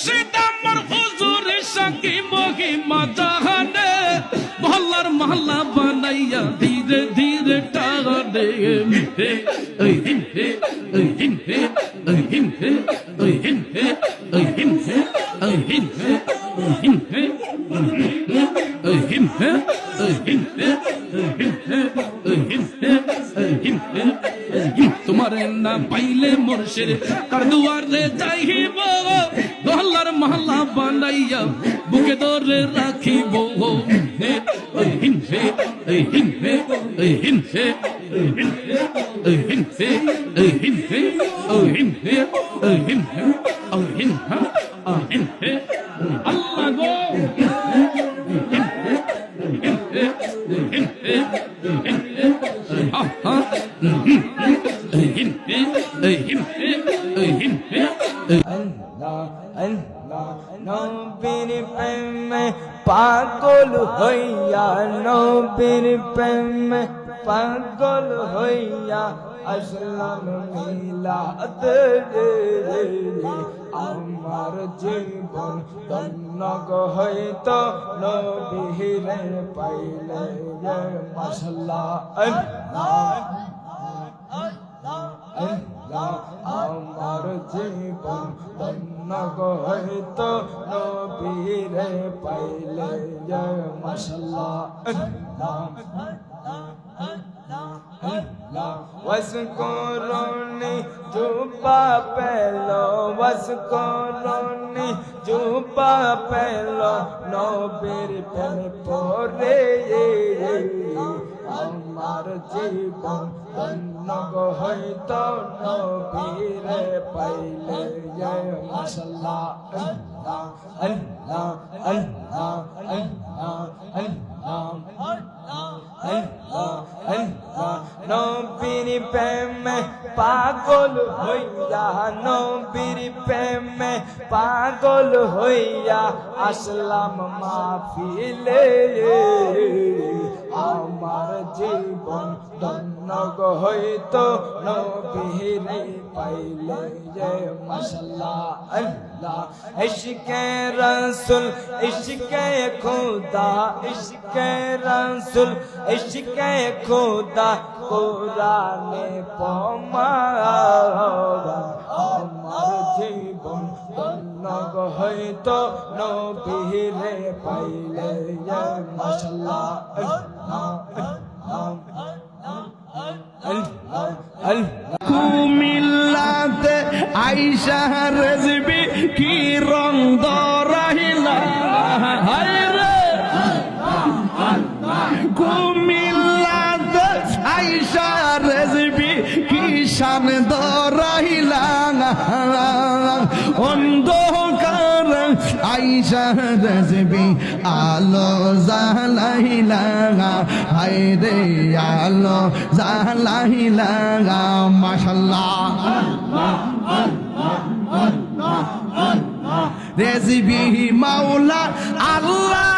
মুর্শিদ আমার হুজুরের সাকি মহিমা জাহানে মহল্লার মহল্লা বানাইয়া ধীরে ধীরে টানে ওই হিন হে ওই হিন হে ওই হিন হে ওই হিন হে ওই হিন হে ওই হিন হে ওই হিন হে ওই হিন হে ওই হিন হে ওই হিন হে ওই হিন হে ওই হিন হে তোমারে না পাইলে মুর্শিদ কার দুয়ারে যাইব মহল্লার মহল্লা বানাইয়া বুকে ধরে রাখিব ওই হিন হে ওই হিন হে ওই হিন হে ওই হিন হে ওই হিন হে ওই হিন হে ওই হিন হে ওই হিন হে ওই হিন হে ওই হিন হে আল্লাহ গো নবীর প্রেমে পাগল হইয়া নবীর প্রেমে পাগল হইয়া আসলাম মিলাদ আমার জীবন ধন্য হইতো নবীরে পাইলে মাশাআল্লাহ আমার জীবন ধন্য হইতো নবীরে পাইলে মাশাআল্লাহ वस्कोरोनी जुबा पेलो वस्कोरोनी जुबा पेलो नबीर प्रेम परे আমার জীবন ধন্য হইতো নবীরে পাইলে মাশাআল্লাহ আল্লাহ আল্লাহ আল্লাহ আল্লাহ নবীর প্রেমে পাগল হইয়া নবীর প্রেমে পাগল হইয়া আসলাম মাহফিলে আমার জীবন ধন্য হইতো নবীরে পাইলে মাশাআল্লাহ আল্লাহ ইশকে রাসূল ইশকে খোদা ইশকে রাসূল ইশকে খোদা কোরআনে পড়া আমার জীবন ধন্য হইতো নবীরে পাইলে মাশাআল্লাহ কুমিল্লাতে আইসা রেজবি কি রং দরাইলা হায় রে কুমিল্লাতে আইসা রেজবি কি শান দরাইলা অন্ধকার আইসা রেজবি আলো জালাইলা হায় রে আলো জালাইলা মাশাআল্লাহ রেজবি মাওলা আল্লাহ